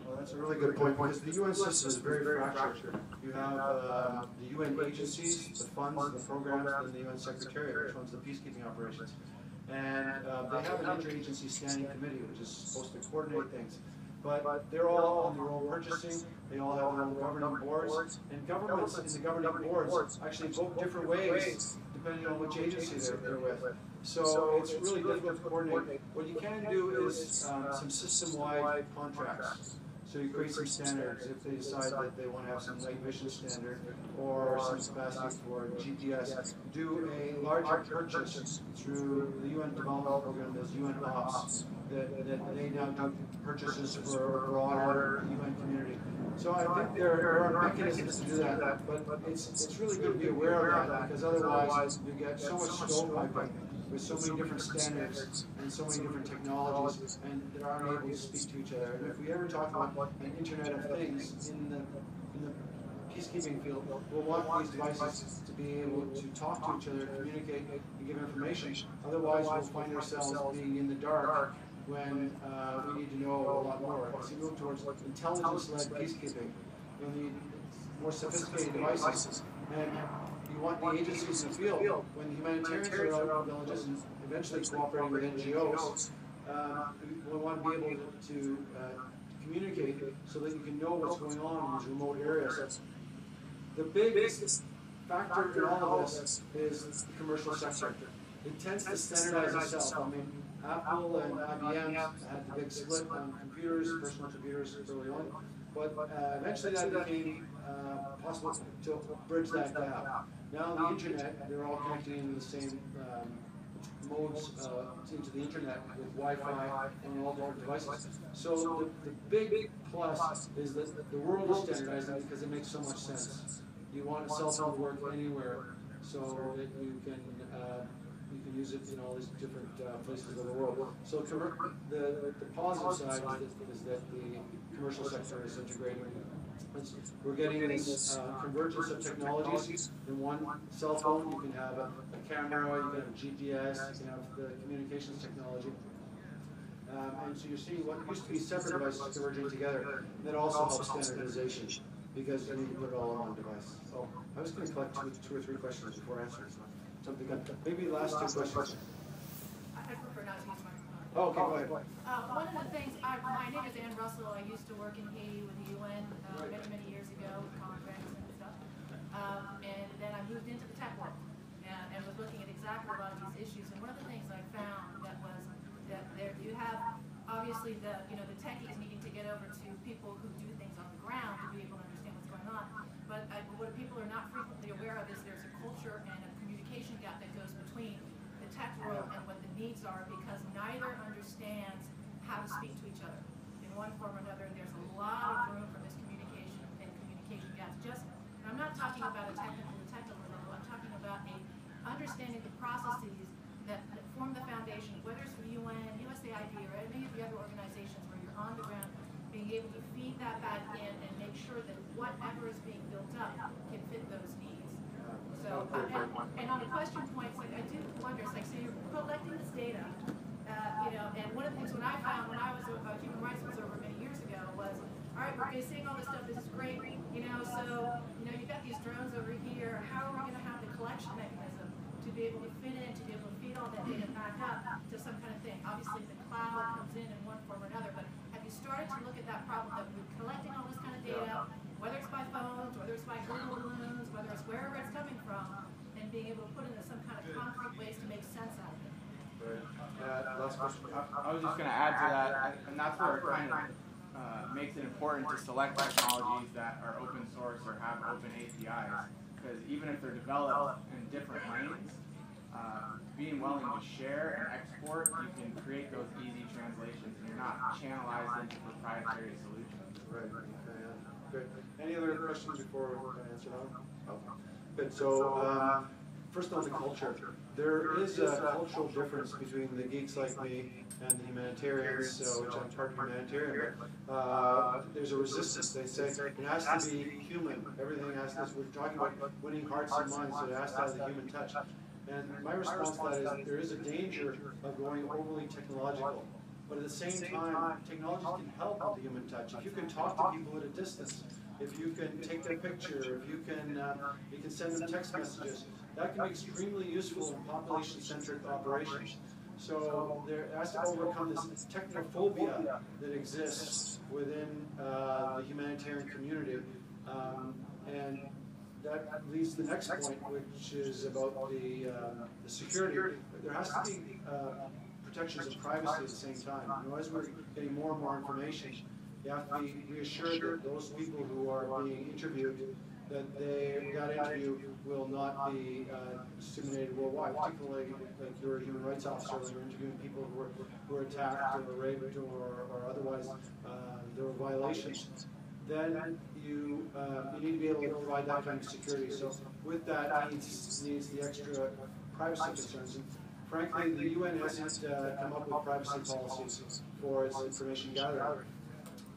Well, that's a really good point, because the UN system is very fractured. You have the UN agencies, the funds, the programs, and the UN Secretariat, which runs the peacekeeping operations. And they have an interagency standing committee, which is supposed to coordinate things. But they're all on their own purchasing, they all have their own governing boards, and governments in the governing boards actually vote different ways, depending on which agency they're with. So it's really difficult to coordinate. What you can do is some system-wide contracts. So you create some standards if they decide that they want to have some night vision standard or some capacity for GPS. Do a larger purchase through the UN Development Program, there's UN Ops, that they now do purchases for a broader UN community. So I think there are mechanisms to do that, but it's really good to be aware of that, because otherwise you get so much stovepiping with so many different standards and so many different technologies, and that aren't able to speak to each other. And if we ever talk about an Internet of Things in the peacekeeping field, we'll want these devices to be able to talk to each other, communicate, and give information. Otherwise, we'll find ourselves being in the dark when we need to know a lot more. As you move towards intelligence-led peacekeeping, you'll need more sophisticated devices. And you want the agencies in the field, when the humanitarians are out in villages and eventually cooperating with NGOs, we want to be able to communicate so that you can know what's going on in these remote areas. The biggest factor in all of this is the commercial sector. It tends to standardize itself. I mean, Apple and IBM had the big split on computers, personal computers early on, but eventually that became possible to bridge that gap. Now the internet, they're all connecting into the same modes into the internet with Wi-Fi on all different devices. So the big plus is that the world is standardizing because it makes so much sense. You want a cell phone to work anywhere, so that you can use it in all these different places of the world. So the positive side is that the commercial sector is integrating. We're getting this convergence of technologies. In one cell phone, you can have a camera, you can have GPS, you can have the communications technology. And so you're seeing what used to be separate devices converging together. And that also helps standardization, because you need to put it all on one device. So I was going to collect two or three questions before answering something. Maybe the last two questions.
I prefer not to use my phone.
Oh, okay, go ahead.
One of the things, my name is Ann Russell. I used to work in Haiti with the UN many years ago, with contracts and stuff. And then I moved into the tech world and was looking at exactly a lot of these issues. And one of the things I found that was that there you have obviously the techies needing to get over to people who do things on the ground to be able to understand what's going on. But what people are not frequently aware of is there's a culture and a communication gap that goes between the tech world and what the needs are, because neither understands how to speak to each other in one form or another. There's a lot of room for miscommunication and communication gaps. And I'm not talking about a technical level. I'm talking about understanding the processes that form the foundation, whether it's for the UN, USAID, or any of the other organizations where you're on the ground, being able to feed that back in and make sure that whatever is being built up can fit those needs. So, and on the question points, like I do wonder, it's like, so you're collecting this data, and one of the things when I found when I was a human rights observer many years ago was, all right, we're seeing all this stuff, this is great, so, you've got these drones over here, how are we going to have the collection mechanism to be able to fit in, to be able to feed all that data back up to some kind of thing? Obviously, the cloud comes in one form or another, but have you started to look at that problem that we're collecting all this kind of data, whether it's by phones, whether it's by Google balloons, whether it's wherever it's coming from, and being able to put into some kind of concrete ways to make sense out of it?
Right. Last question.
I was just going to add to that, and that's where it kind of makes it important to select technologies that are open source or have open APIs, because even if they're developed in different lanes, being willing to share and export, you can create those easy translations, and you're not channelized into proprietary solutions.
Right. Good. Any other questions before I answer that one? Okay. Good. So, first on the culture. There is a cultural difference between the geeks like me and the humanitarians, which I'm part humanitarian, but there's a resistance. They say it has to be human. Everything has to, we're talking about winning hearts and minds, so it has to have the human touch. And my response to that is there is a danger of going overly technological. But at the same time, technology can help with the human touch. If you can talk to people at a distance, if you can take their picture, if you can send them text messages, that can be extremely useful in population-centric operations. So there has to overcome this technophobia that exists within the humanitarian community. And that leads to the next point, which is about the security. There has to be protections of privacy at the same time. You know, as we're getting more and more information, you have to be reassured that those people who are being interviewed, that that interview will not be disseminated worldwide, particularly like you're a human rights officer and you're interviewing people who were attacked or raped or otherwise there were violations. Then you need to be able to provide that kind of security. So with that needs the extra privacy concerns. And frankly, the UN hasn't come up with privacy policies for its information gathering.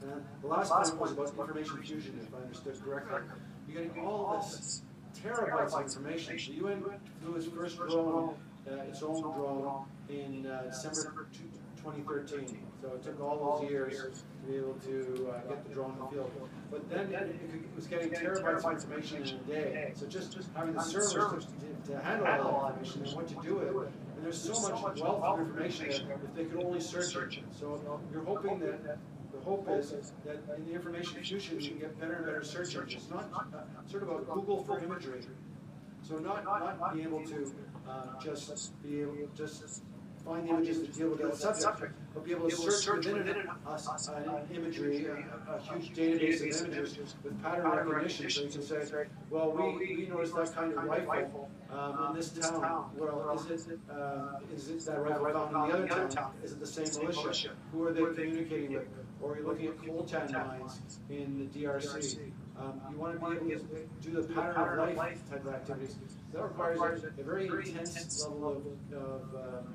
And the last point was about information fusion, if I understood correctly. You're getting all this terabytes of information. The UN flew its first drone, its own drone, in December 2013. So it took all those years to be able to get the drone in the field. But then it was getting terabytes of information in a day. So just having the servers to handle all that information and what to do with it. And there's so much wealth of information there if they could only search it. So you're hoping that the hope is that in the information fusion you can get better and better search engines. Not sort of a Google for imagery. So not be able to just find the images that deal with that subject, but be able to search within an imagery, a huge database of images with pattern recognition. So you can say, well, we noticed that kind of rifle in this town. Well, is it that rifle found in the other town? Is it the same militia? Who are they communicating with? Or you're looking at coltan mines in the DRC. You want to be able to do the pattern of life type of activities. That requires a very intense level of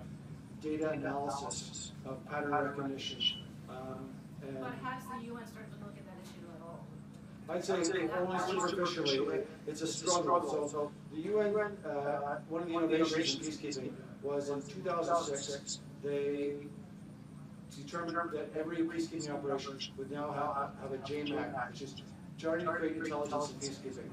data analysis, of pattern recognition.
But has the UN started to look at that issue at all?
I'd say only superficially. It's a struggle. So the UN, one of the innovations in peacekeeping was in 2006, they determined that every peacekeeping operation would now have a JMAC, which is Charting to Create Intelligence in Peacekeeping.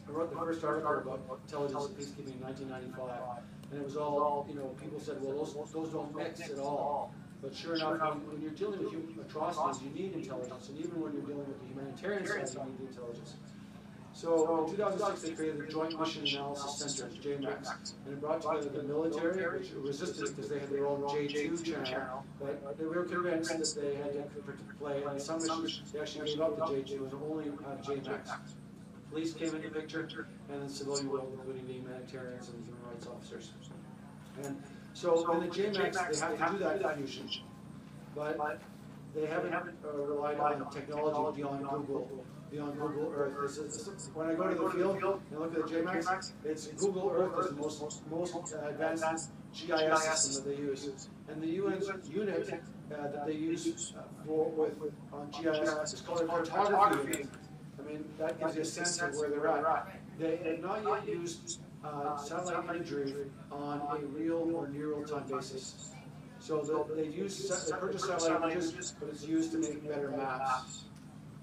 I wrote the first article about intelligence in peacekeeping in 1995, and it was all, people said, well, those don't mix at all. But sure enough, when you're dealing with atrocities, you need intelligence, and even when you're dealing with the humanitarian side, you need the intelligence. So in 2006, they created the Joint Mission Analysis Centers, JMACs, and it brought together the military, which resisted it because they had their own J2 channel, but they were convinced that they had to play, and some missions, they actually gave up the J2 and only had JMACs. Police came into the picture, and the civilian world, including the humanitarians and human rights officers. And so in the JMACs, they have to do that fusion, but they haven't relied on technology beyond Google Earth. When I go to the field and look at the JMACs, it's Google Earth is the most advanced GIS system that they use. And the UN's unit that they use on GIS is called a cartography unit. I mean, that gives you a sense of where they're at. They have not yet used satellite imagery on a real or near real-time basis. So they purchase satellite images, but it's used to make better maps.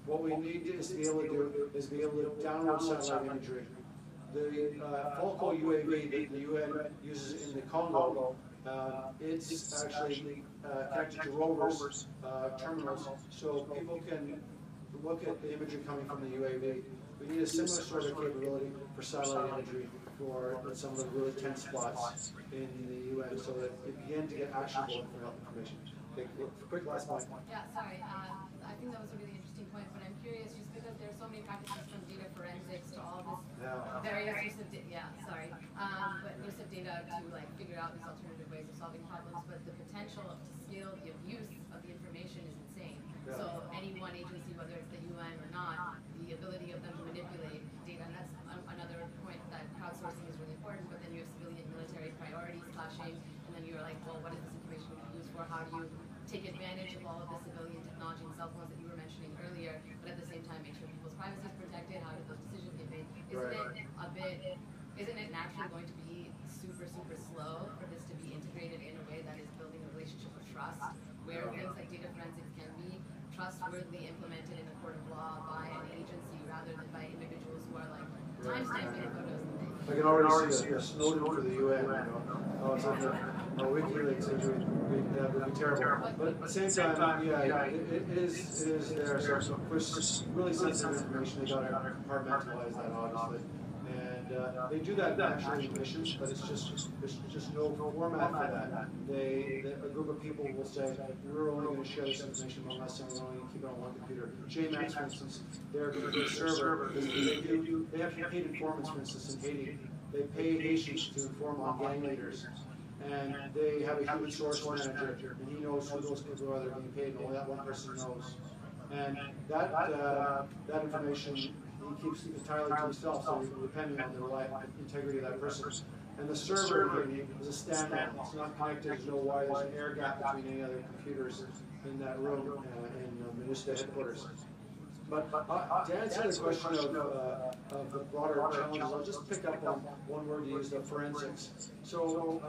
What we need is to be able to do is be able to download satellite imagery. The Falco UAV that the UN uses in the Congo It's actually connected to rovers, terminals, so people can look at the imagery coming from the UAV. We need a similar sort of capability for satellite imagery for some of the really tense spots in the UN, so that we begin to get actionable information. Okay, quick last point.
Yeah, sorry. I think that was a really interesting point, but I'm curious just because there are so many practices from data forensics to all this various use of but use of data to like figure out these alternative ways of solving problems. But the potential to scale the abuse of the information is insane.
Yeah.
So any one agency, whether it's the UN or not, the ability of them to manipulate data, and that's another point that crowdsourcing is really important. But then you have civilian military priorities clashing, and then you're like, well, what is this information going to be used for? How do you take advantage of all of the civilian technology and cell phones that you were mentioning earlier, but at the same time make sure people's privacy is protected? How do those decisions get made? Isn't it naturally going to be super, super slow for this to be integrated in a way that is building a relationship of trust, where things like data forensics can be trustworthily implemented in a court of law by an agency rather than by individuals who are like timestamping photos and things?
I can already see the Snowden for the UN, it's on the WikiLeaks injury would be terrible. But at the same time, it is there. So for really sensitive information, they got to compartmentalize that, obviously. And they do that naturally in missions, but there's just no format for that. A group of people will say, we're only going to share this information among us, and we're only going to keep it on one computer. JMAX, for instance, their server, they have paid informants, for instance, in Haiti. They pay Haitians to inform on gang leaders. And they have a human source manager, and he knows who those people are that are being paid, and only that one person knows. And that information he keeps entirely to himself, so depending on the integrity of that person. And the server is a standalone. It's not connected. There's no wire. There's an air gap between any other computers in that room in MINUSTA headquarters. But to answer the question of the broader challenges, I'll just pick up on one word you used, forensics. So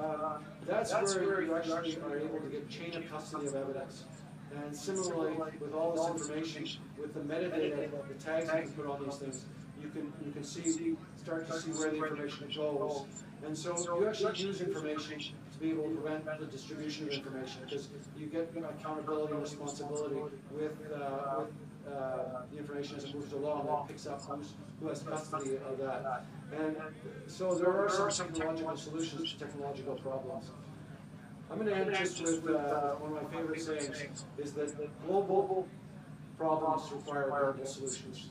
that's where you actually are able to get chain of custody of evidence. And similarly, with all this information, with the metadata, the tags you can put on these things, you can start to see where the information goes. And so you actually use information to be able to prevent the distribution of information, because you get accountability and responsibility with the information as it moves along that picks up who has custody of that. And so there are some technological solutions to technological problems. I'm going to end just with one of my favorite sayings, is that global problems require global solutions.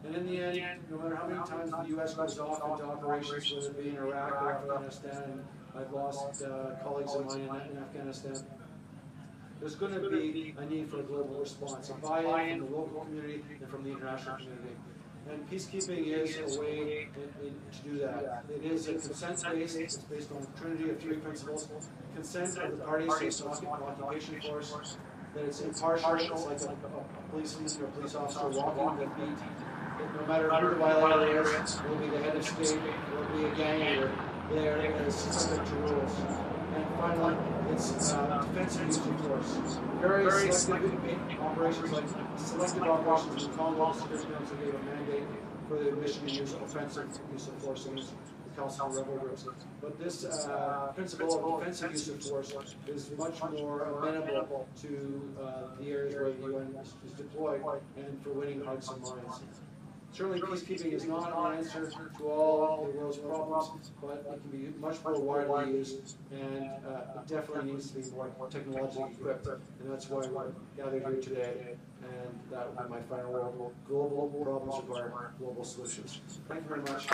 And in the end, no matter how many times the U.S. goes off into operations, whether it be in Iraq or Afghanistan, and I've lost colleagues of mine in Afghanistan, there's going to be a need for a global response, a buy-in from the local community and from the international community. And peacekeeping is a way to do that. It is a consent-based, it's based on a trinity of three principles. Consent of the parties, so it's not an occupation force, that it's impartial, it's like a policeman or a police officer walking the beat. No matter who the violator is, will be the head of state, will be a gang leader, there is subject to rules. And finally, it's defensive use of force. Very selective operations, like selective operations in Congo, the Security Council gave a mandate for the mission to use offensive use of force against the Chalcedon rebel groups. But this principle of defensive use of force is much more amenable to the areas where the UN is deployed and for winning hearts and minds. Certainly peacekeeping is not an answer to all the world's problems, but it can be much more widely used, and it definitely needs to be more technologically equipped, and that's why we're gathered here today, and that will be my final word. Global problems require global solutions. Thank you very much.